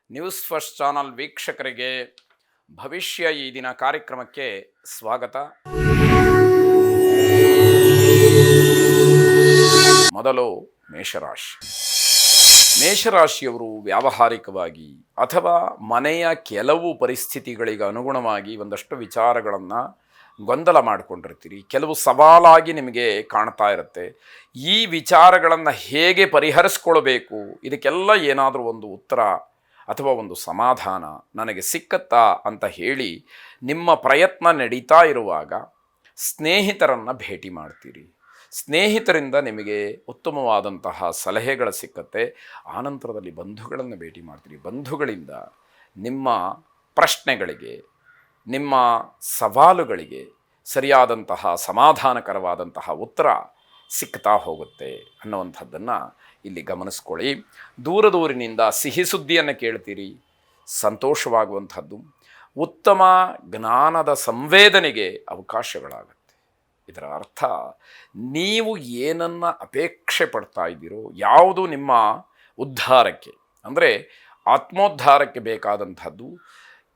News first channel ವೀಕ್ಷಕರಿಗೆ ಭವಿಷ್ಯ ಈ ದಿನ ಕಾರ್ಯಕ್ರಮಕ್ಕೆ ಸ್ವಾಗತ. ಮೊದಲು ಮೇಷರಾಶಿ. ಮೇಷರಾಶಿಯವರು ವ್ಯಾವಹಾರಿಕವಾಗಿ ಅಥವಾ ಮನೆಯ ಕೆಲವು ಪರಿಸ್ಥಿತಿಗಳಿಗೆ ಅನುಗುಣವಾಗಿ ಒಂದಷ್ಟು ವಿಚಾರಗಳನ್ನು ಗೊಂದಲ ಮಾಡಿಕೊಂಡಿರ್ತೀರಿ. ಕೆಲವು ಸವಾಲಾಗಿ ನಿಮಗೆ ಕಾಣ್ತಾ ಇರುತ್ತೆ. ಈ ವಿಚಾರಗಳನ್ನು ಹೇಗೆ ಪರಿಹರಿಸ್ಕೊಳ್ಬೇಕು, ಇದಕ್ಕೆಲ್ಲ ಏನಾದರೂ ಒಂದು ಉತ್ತರ ಅಥವಾ ಒಂದು ಸಮಾಧಾನ ನನಗೆ ಸಿಕ್ಕತ್ತಾ ಅಂತ ಹೇಳಿ ನಿಮ್ಮ ಪ್ರಯತ್ನ ನಡೀತಾ ಇರುವಾಗ ಸ್ನೇಹಿತರನ್ನು ಭೇಟಿ ಮಾಡ್ತೀರಿ. ಸ್ನೇಹಿತರಿಂದ ನಿಮಗೆ ಉತ್ತಮವಾದಂತಹ ಸಲಹೆಗಳು ಸಿಕ್ಕತ್ತೆ. ಆನಂತರದಲ್ಲಿ ಬಂಧುಗಳನ್ನು ಭೇಟಿ ಮಾಡ್ತೀರಿ. ಬಂಧುಗಳಿಂದ ನಿಮ್ಮ ಪ್ರಶ್ನೆಗಳಿಗೆ, ನಿಮ್ಮ ಸವಾಲುಗಳಿಗೆ ಸರಿಯಾದಂತಹ ಸಮಾಧಾನಕರವಾದಂತಹ ಉತ್ತರ ಸಿಗ್ತಾ ಹೋಗುತ್ತೆ ಅನ್ನುವಂಥದ್ದನ್ನು ಇಲ್ಲಿ ಗಮನಿಸ್ಕೊಳ್ಳಿ. ದೂರದೂರಿನಿಂದ ಸಿಹಿ ಸುದ್ದಿಯನ್ನು ಕೇಳ್ತೀರಿ, ಸಂತೋಷವಾಗುವಂಥದ್ದು. ಉತ್ತಮ ಜ್ಞಾನದ ಸಂವೇದನೆಗೆ ಅವಕಾಶಗಳಾಗುತ್ತೆ. ಇದರ ಅರ್ಥ ನೀವು ಏನನ್ನು ಅಪೇಕ್ಷೆ ಪಡ್ತಾ ಇದ್ದೀರೋ, ಯಾವುದು ನಿಮ್ಮ ಉದ್ಧಾರಕ್ಕೆ ಅಂದರೆ ಆತ್ಮೋದ್ಧಾರಕ್ಕೆ ಬೇಕಾದಂಥದ್ದು,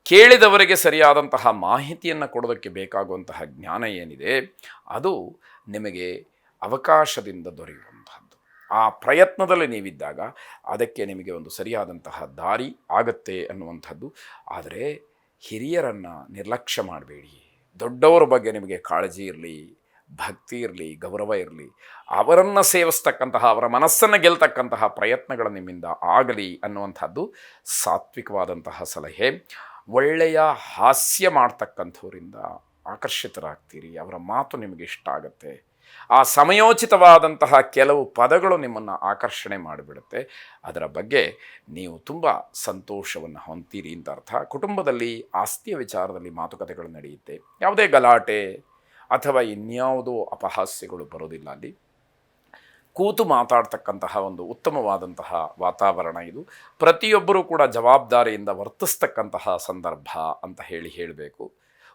ಕೇಳಿದವರಿಗೆ ಸರಿಯಾದಂತಹ ಮಾಹಿತಿಯನ್ನು ಕೊಡೋದಕ್ಕೆ ಬೇಕಾಗುವಂತಹ ಜ್ಞಾನ ಏನಿದೆ ಅದು ನಿಮಗೆ ಅವಕಾಶದಿಂದ ದೊರೆಯುವಂಥದ್ದು. ಆ ಪ್ರಯತ್ನದಲ್ಲಿ ನೀವಿದ್ದಾಗ ಅದಕ್ಕೆ ನಿಮಗೆ ಒಂದು ಸರಿಯಾದಂತಹ ದಾರಿ ಆಗತ್ತೆ ಅನ್ನುವಂಥದ್ದು. ಆದರೆ ಹಿರಿಯರನ್ನು ನಿರ್ಲಕ್ಷ್ಯ ಮಾಡಬೇಡಿ. ದೊಡ್ಡವರ ಬಗ್ಗೆ ನಿಮಗೆ ಕಾಳಜಿ ಇರಲಿ, ಭಕ್ತಿ ಇರಲಿ, ಗೌರವ ಇರಲಿ. ಅವರನ್ನು ಸೇವಿಸ್ತಕ್ಕಂತಹ, ಅವರ ಮನಸ್ಸನ್ನು ಗೆಲ್ತಕ್ಕಂತಹ ಪ್ರಯತ್ನಗಳು ನಿಮ್ಮಿಂದ ಆಗಲಿ ಅನ್ನುವಂಥದ್ದು ಸಾತ್ವಿಕವಾದಂತಹ ಸಲಹೆ. ಒಳ್ಳೆಯ ಹಾಸ್ಯ ಮಾಡ್ತಕ್ಕಂಥವರಿಂದ ಆಕರ್ಷಿತರಾಗ್ತೀರಿ. ಅವರ ಮಾತು ನಿಮಗೆ ಇಷ್ಟ ಆಗುತ್ತೆ. ಆ ಸಮಯೋಚಿತವಾದಂತಹ ಕೆಲವು ಪದಗಳು ನಿಮ್ಮನ್ನು ಆಕರ್ಷಣೆ ಮಾಡಿಬಿಡುತ್ತೆ. ಅದರ ಬಗ್ಗೆ ನೀವು ತುಂಬ ಸಂತೋಷವನ್ನು ಹೊಂತೀರಿ ಅಂತ ಅರ್ಥ. ಕುಟುಂಬದಲ್ಲಿ ಆಸ್ತಿಯ ವಿಚಾರದಲ್ಲಿ ಮಾತುಕತೆಗಳು ನಡೆಯುತ್ತೆ. ಯಾವುದೇ ಗಲಾಟೆ ಅಥವಾ ಇನ್ಯಾವುದೋ ಅಪಹಾಸ್ಯಗಳು ಬರೋದಿಲ್ಲ. ಅಲ್ಲಿ ಕೂತು ಮಾತಾಡ್ತಕ್ಕಂತಹ ಒಂದು ಉತ್ತಮವಾದಂತಹ ವಾತಾವರಣ ಇದು. ಪ್ರತಿಯೊಬ್ಬರೂ ಕೂಡ ಜವಾಬ್ದಾರಿಯಿಂದ ವರ್ತಿಸ್ತಕ್ಕಂತಹ ಸಂದರ್ಭ ಅಂತ ಹೇಳಬೇಕು.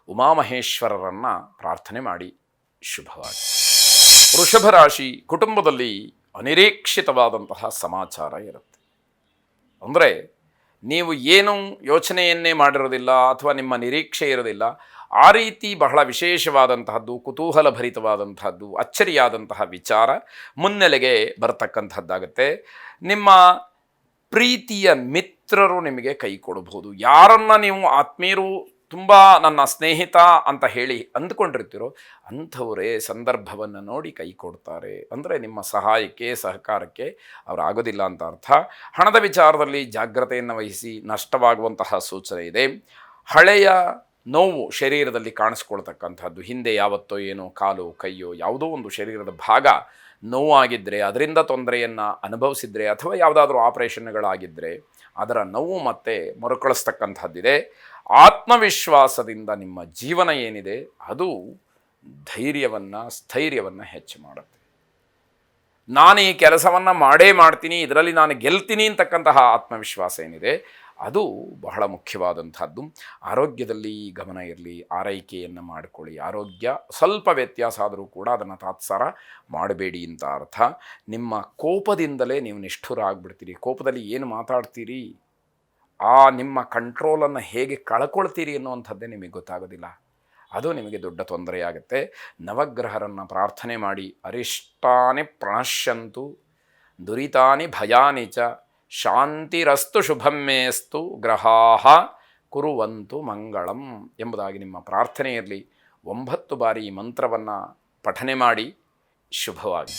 ಉಮಾಮಹೇಶ್ವರರನ್ನು ಪ್ರಾರ್ಥನೆ ಮಾಡಿ. ಶುಭವಾಗಿ. ವೃಷಭ ರಾಶಿ. ಕುಟುಂಬದಲ್ಲಿ ಅನಿರೀಕ್ಷಿತವಾದಂತಹ ಸಮಾಚಾರ ಇರುತ್ತೆ. ಅಂದರೆ ನೀವು ಏನು ಯೋಚನೆಯನ್ನೇ ಮಾಡಿರೋದಿಲ್ಲ ಅಥವಾ ನಿಮ್ಮ ನಿರೀಕ್ಷೆ ಇರೋದಿಲ್ಲ. ಆ ರೀತಿ ಬಹಳ ವಿಶೇಷವಾದಂತಹದ್ದು, ಕುತೂಹಲಭರಿತವಾದಂತಹದ್ದು, ಅಚ್ಚರಿಯಾದಂತಹ ವಿಚಾರ ಮುನ್ನೆಲೆಗೆ ಬರತಕ್ಕಂಥದ್ದಾಗುತ್ತೆ. ನಿಮ್ಮ ಪ್ರೀತಿಯ ಮಿತ್ರರು ನಿಮಗೆ ಕೈ ಕೊಡಬಹುದು. ಯಾರನ್ನು ನೀವು ಆತ್ಮೀಯರು, ತುಂಬ ನನ್ನ ಸ್ನೇಹಿತ ಅಂತ ಹೇಳಿ ಅಂದ್ಕೊಂಡಿರ್ತೀರೋ ಅಂಥವರೇ ಸಂದರ್ಭವನ್ನು ನೋಡಿ ಕೈ ಕೊಡ್ತಾರೆ. ಅಂದರೆ ನಿಮ್ಮ ಸಹಾಯಕ್ಕೆ, ಸಹಕಾರಕ್ಕೆ ಅವರು ಆಗೋದಿಲ್ಲ ಅಂತ ಅರ್ಥ. ಹಣದ ವಿಚಾರದಲ್ಲಿ ಜಾಗ್ರತೆಯನ್ನು ವಹಿಸಿ. ನಷ್ಟವಾಗುವಂತಹ ಸೂಚನೆ ಇದೆ. ಹಳೆಯ ನೋವು ಶರೀರದಲ್ಲಿ ಕಾಣಿಸ್ಕೊಳ್ತಕ್ಕಂಥದ್ದು. ಹಿಂದೆ ಯಾವತ್ತೋ ಏನೋ ಕಾಲು, ಕೈಯೋ ಯಾವುದೋ ಒಂದು ಶರೀರದ ಭಾಗ ನೋವಾಗಿದ್ದರೆ, ಅದರಿಂದ ತೊಂದರೆಯನ್ನು ಅನುಭವಿಸಿದರೆ ಅಥವಾ ಯಾವುದಾದ್ರೂ ಆಪರೇಷನ್ಗಳಾಗಿದ್ದರೆ ಅದರ ನೋವು ಮತ್ತೆ ಮರುಕಳಿಸ್ತಕ್ಕಂಥದ್ದಿದೆ. ಆತ್ಮವಿಶ್ವಾಸದಿಂದ ನಿಮ್ಮ ಜೀವನ ಏನಿದೆ ಅದು ಧೈರ್ಯವನ್ನು, ಸ್ಥೈರ್ಯವನ್ನು ಹೆಚ್ಚು ಮಾಡುತ್ತೆ. ನಾನು ಈ ಕೆಲಸವನ್ನು ಮಾಡೇ ಮಾಡ್ತೀನಿ, ಇದರಲ್ಲಿ ನಾನು ಗೆಲ್ತೀನಿ ಅಂತಕ್ಕಂತಹ ಆತ್ಮವಿಶ್ವಾಸ ಏನಿದೆ ಅದು ಬಹಳ ಮುಖ್ಯವಾದಂಥದ್ದು. ಆರೋಗ್ಯದಲ್ಲಿ ಗಮನ ಇರಲಿ, ಆರೈಕೆಯನ್ನು ಮಾಡಿಕೊಳ್ಳಿ. ಆರೋಗ್ಯ ಸ್ವಲ್ಪ ವ್ಯತ್ಯಾಸ ಆದರೂ ಕೂಡ ಅದನ್ನು ತಾತ್ಸಾರ ಮಾಡಬೇಡಿ ಅಂತ ಅರ್ಥ. ನಿಮ್ಮ ಕೋಪದಿಂದಲೇ ನೀವು ನಿಷ್ಠುರ ಆಗಿಬಿಡ್ತೀರಿ. ಕೋಪದಲ್ಲಿ ಏನು ಮಾತಾಡ್ತೀರಿ, ಆ ನಿಮ್ಮ ಕಂಟ್ರೋಲನ್ನು ಹೇಗೆ ಕಳ್ಕೊಳ್ತೀರಿ ಅನ್ನುವಂಥದ್ದೇ ನಿಮಗೆ ಗೊತ್ತಾಗೋದಿಲ್ಲ. ಅದು ನಿಮಗೆ ದೊಡ್ಡ ತೊಂದರೆಯಾಗುತ್ತೆ. ನವಗ್ರಹರನ್ನು ಪ್ರಾರ್ಥನೆ ಮಾಡಿ. ಅರಿಷ್ಟಾನಿ ಪ್ರಣಶ್ಯಂತು ದುರಿತಾನಿ ಭಯಾನಿ ಚ ಶಾಂತಿರಸ್ತು ಶುಭಮೇಸ್ತು ಗ್ರಹಾಹ ಕುರುವಂತು ಮಂಗಳಂ ಎಂಬುದಾಗಿ ನಿಮ್ಮ ಪ್ರಾರ್ಥನೆ ಇರಲಿ. 9 ಬಾರಿ ಈ ಮಂತ್ರವನ್ನು ಪಠನೆ ಮಾಡಿ. ಶುಭವಾಗಿ.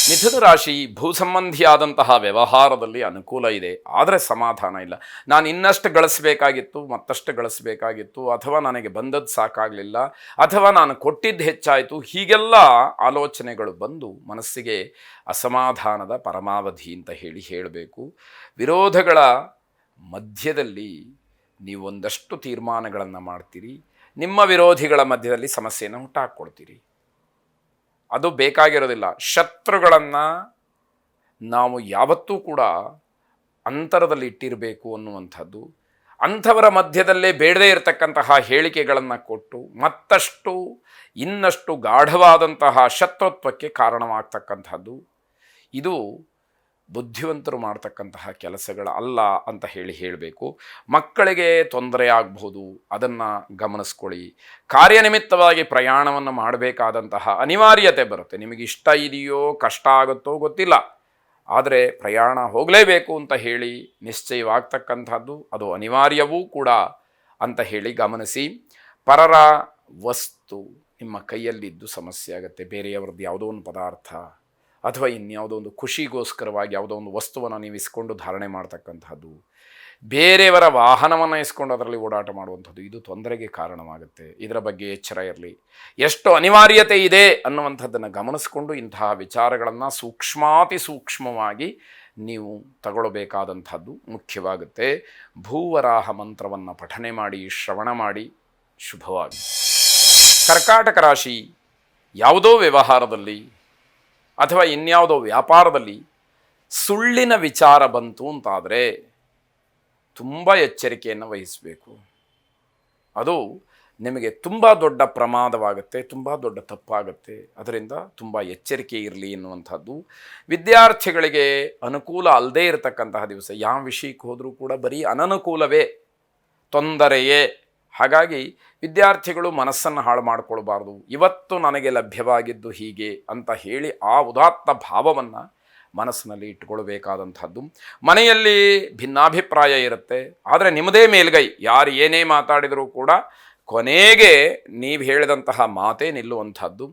ಮಿಥುನ ರಾಶಿ. ಭೂ ಸಂಬಂಧಿಯಾದಂತಹ ವ್ಯವಹಾರದಲ್ಲಿ ಅನುಕೂಲ ಇದೆ, ಆದರೆ ಸಮಾಧಾನ ಇಲ್ಲ. ನಾನು ಇನ್ನಷ್ಟು ಗಳಿಸಬೇಕಾಗಿತ್ತು, ಮತ್ತಷ್ಟು ಗಳಿಸಬೇಕಾಗಿತ್ತು, ಅಥವಾ ನನಗೆ ಬಂದದ್ದು ಸಾಕಾಗಲಿಲ್ಲ, ಅಥವಾ ನಾನು ಕೊಟ್ಟಿದ್ದು ಹೆಚ್ಚಾಯಿತು, ಹೀಗೆಲ್ಲ ಆಲೋಚನೆಗಳು ಬಂದು ಮನಸ್ಸಿಗೆ ಅಸಮಾಧಾನದ ಪರಮಾವಧಿ ಅಂತ ಹೇಳಬೇಕು. ವಿರೋಧಗಳ ಮಧ್ಯದಲ್ಲಿ ನೀವು ಒಂದಷ್ಟು ತೀರ್ಮಾನಗಳನ್ನು ಮಾಡ್ತೀರಿ. ನಿಮ್ಮ ವಿರೋಧಿಗಳ ಮಧ್ಯದಲ್ಲಿ ಸಮಸ್ಯೆಯನ್ನು ಹುಟ್ಟಾಕ್ಕೊಳ್ತೀರಿ. ಅದು ಬೇಕಾಗಿರೋದಿಲ್ಲ. ಶತ್ರುಗಳನ್ನು ನಾವು ಯಾವತ್ತೂ ಕೂಡ ಅಂತರದಲ್ಲಿ ಇಟ್ಟಿರಬೇಕು ಅನ್ನುವಂಥದ್ದು. ಅಂಥವರ ಮಧ್ಯದಲ್ಲೇ ಬೇಡದೇ ಇರತಕ್ಕಂತಹ ಹೇಳಿಕೆಗಳನ್ನು ಕೊಟ್ಟು ಮತ್ತಷ್ಟು ಇನ್ನಷ್ಟು ಗಾಢವಾದಂತಹ ಶತ್ರುತ್ವಕ್ಕೆ ಕಾರಣವಾಗ್ತಕ್ಕಂಥದ್ದು. ಇದು ಬುದ್ಧಿವಂತರು ಮಾಡ್ತಕ್ಕಂತಹ ಕೆಲಸಗಳಲ್ಲ ಅಂತ ಹೇಳಬೇಕು. ಮಕ್ಕಳಿಗೆ ತೊಂದರೆ ಆಗಬಹುದು, ಅದನ್ನು ಗಮನಿಸ್ಕೊಳ್ಳಿ. ಕಾರ್ಯನಿಮಿತ್ತವಾಗಿ ಪ್ರಯಾಣವನ್ನು ಮಾಡಬೇಕಾದಂತಹ ಅನಿವಾರ್ಯತೆ ಬರುತ್ತೆ. ನಿಮಗೆ ಇಷ್ಟ ಇದೆಯೋ ಕಷ್ಟ ಆಗುತ್ತೋ ಗೊತ್ತಿಲ್ಲ, ಆದರೆ ಪ್ರಯಾಣ ಹೋಗಲೇಬೇಕು ಅಂತ ಹೇಳಿ ನಿಶ್ಚಯವಾಗ್ತಕ್ಕಂಥದ್ದು ಅದು ಅನಿವಾರ್ಯವೂ ಕೂಡ ಅಂತ ಹೇಳಿ ಗಮನಿಸಿ. ಪರರ ವಸ್ತು ನಿಮ್ಮ ಕೈಯಲ್ಲಿದ್ದು ಸಮಸ್ಯೆ ಆಗುತ್ತೆ. ಬೇರೆಯವ್ರದ್ದು ಯಾವುದೋ ಒಂದು ಪದಾರ್ಥ ಅಥವಾ ಇನ್ಯಾವುದೋ ಒಂದು ಖುಷಿಗೋಸ್ಕರವಾಗಿ ಯಾವುದೋ ಒಂದು ವಸ್ತುವನ್ನು ನೀವು ಇಸ್ಕೊಂಡು ಧಾರಣೆ ಮಾಡ್ತಕ್ಕಂಥದ್ದು, ಬೇರೆಯವರ ವಾಹನವನ್ನು ಇಸ್ಕೊಂಡು ಅದರಲ್ಲಿ ಓಡಾಟ ಮಾಡುವಂಥದ್ದು, ಇದು ತೊಂದರೆಗೆ ಕಾರಣವಾಗುತ್ತೆ. ಇದರ ಬಗ್ಗೆ ಎಚ್ಚರ ಇರಲಿ. ಎಷ್ಟು ಅನಿವಾರ್ಯತೆ ಇದೆ ಅನ್ನುವಂಥದ್ದನ್ನು ಗಮನಿಸ್ಕೊಂಡು ಇಂತಹ ವಿಚಾರಗಳನ್ನು ಸೂಕ್ಷ್ಮಾತಿ ಸೂಕ್ಷ್ಮವಾಗಿ ನೀವು ತಗೊಳ್ಬೇಕಾದಂಥದ್ದು ಮುಖ್ಯವಾಗುತ್ತೆ. ಭೂವರಾಹ ಮಂತ್ರವನ್ನು ಪಠನೆ ಮಾಡಿ, ಶ್ರವಣ ಮಾಡಿ. ಶುಭವಾಗಿ. ಕರ್ಕಾಟಕ ರಾಶಿ, ಯಾವುದೋ ವ್ಯವಹಾರದಲ್ಲಿ ಅಥವಾ ಇನ್ಯಾವುದೋ ವ್ಯಾಪಾರದಲ್ಲಿ ಸುಳ್ಳಿನ ವಿಚಾರ ಬಂತು ಅಂತಾದರೆ ತುಂಬ ಎಚ್ಚರಿಕೆಯನ್ನು ವಹಿಸಬೇಕು. ಅದು ನಿಮಗೆ ತುಂಬ ದೊಡ್ಡ ಪ್ರಮಾದವಾಗುತ್ತೆ, ತುಂಬ ದೊಡ್ಡ ತಪ್ಪಾಗುತ್ತೆ. ಅದರಿಂದ ತುಂಬ ಎಚ್ಚರಿಕೆ ಇರಲಿ ಎನ್ನುವಂಥದ್ದು. ವಿದ್ಯಾರ್ಥಿಗಳಿಗೆ ಅನುಕೂಲ ಅಲ್ಲದೇ ಇರತಕ್ಕಂತಹ ದಿವಸ. ಯಾವ ವಿಷಯಕ್ಕೆ ಹೋದರೂ ಕೂಡ ಬರೀ ಅನನುಕೂಲವೇ, ತೊಂದರೆಯೇ. ಹಾಗಾಗಿ ವಿದ್ಯಾರ್ಥಿಗಳು ಮನಸ್ಸನ್ನು ಹಾಳು ಮಾಡಿಕೊಳ್ಬಾರ್ದು. ಇವತ್ತು ನನಗೆ ಲಭ್ಯವಾಗಿದ್ದು ಹೀಗೆ ಅಂತ ಹೇಳಿ ಆ ಉದಾತ್ತ ಭಾವವನ್ನು ಮನಸ್ಸಿನಲ್ಲಿ ಇಟ್ಟುಕೊಳ್ಬೇಕಾದಂಥದ್ದು. ಮನೆಯಲ್ಲಿ ಭಿನ್ನಾಭಿಪ್ರಾಯ ಇರುತ್ತೆ, ಆದರೆ ನಿಮ್ಮದೇ ಮೇಲ್ಗೈ. ಯಾರು ಏನೇ ಮಾತಾಡಿದರೂ ಕೂಡ ಕೊನೆಗೆ ನೀವು ಹೇಳಿದಂತಹ ಮಾತೇ ನಿಲ್ಲುವಂಥದ್ದು,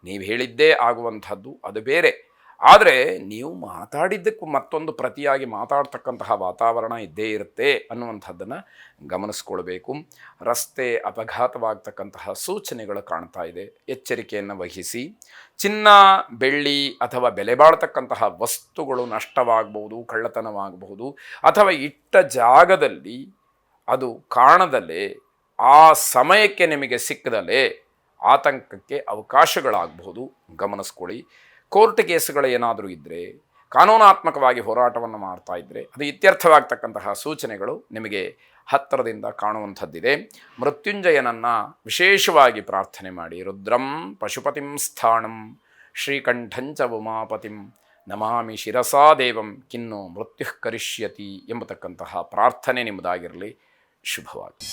ನೀವು ಹೇಳಿದ್ದೇ ಆಗುವಂಥದ್ದು, ಅದು ಬೇರೆ. ಆದರೆ ನೀವು ಮಾತಾಡಿದ್ದಕ್ಕೂ ಮತ್ತೊಂದು ಪ್ರತಿಯಾಗಿ ಮಾತಾಡ್ತಕ್ಕಂತಹ ವಾತಾವರಣ ಇದ್ದೇ ಇರುತ್ತೆ ಅನ್ನುವಂಥದ್ದನ್ನು ಗಮನಿಸ್ಕೊಳ್ಬೇಕು. ರಸ್ತೆ ಅಪಘಾತವಾಗ್ತಕ್ಕಂತಹ ಸೂಚನೆಗಳು ಕಾಣ್ತಾ ಇದೆ, ಎಚ್ಚರಿಕೆಯನ್ನು ವಹಿಸಿ. ಚಿನ್ನ, ಬೆಳ್ಳಿ ಅಥವಾ ಬೆಲೆ ಬಾಳ್ತಕ್ಕಂತಹ ವಸ್ತುಗಳು ನಷ್ಟವಾಗಬಹುದು, ಕಳ್ಳತನವಾಗಬಹುದು, ಅಥವಾ ಇಟ್ಟ ಜಾಗದಲ್ಲಿ ಅದು ಕಾಣದಲ್ಲೇ ಆ ಸಮಯಕ್ಕೆ ನಿಮಗೆ ಸಿಕ್ಕದಲ್ಲೇ ಆತಂಕಕ್ಕೆ ಅವಕಾಶಗಳಾಗಬಹುದು, ಗಮನಿಸ್ಕೊಳ್ಳಿ. ಕೋರ್ಟ್ ಕೇಸುಗಳು ಏನಾದರೂ ಇದ್ದರೆ, ಕಾನೂನಾತ್ಮಕವಾಗಿ ಹೋರಾಟವನ್ನು ಮಾಡ್ತಾ ಇದ್ದರೆ ಅದು ಇತ್ಯರ್ಥವಾಗ್ತಕ್ಕಂತಹ ಸೂಚನೆಗಳು ನಿಮಗೆ ಹತ್ತಿರದಿಂದ ಕಾಣುವಂಥದ್ದಿದೆ. ಮೃತ್ಯುಂಜಯನನ್ನು ವಿಶೇಷವಾಗಿ ಪ್ರಾರ್ಥನೆ ಮಾಡಿ. ರುದ್ರಂ ಪಶುಪತಿಂ ಸ್ಥಾಣಂ ಶ್ರೀಕಂಠಂಚ ಉಮಾಪತಿಂ ನಮಾಮಿ ಶಿರಸಾ ದೇವಂ ಕಿನ್ನು ಮೃತ್ಯು ಕರಿಷ್ಯತಿ ಎಂಬತಕ್ಕಂತಹ ಪ್ರಾರ್ಥನೆ ನಿಮ್ಮದಾಗಿರಲಿ. ಶುಭವಾಗಿ.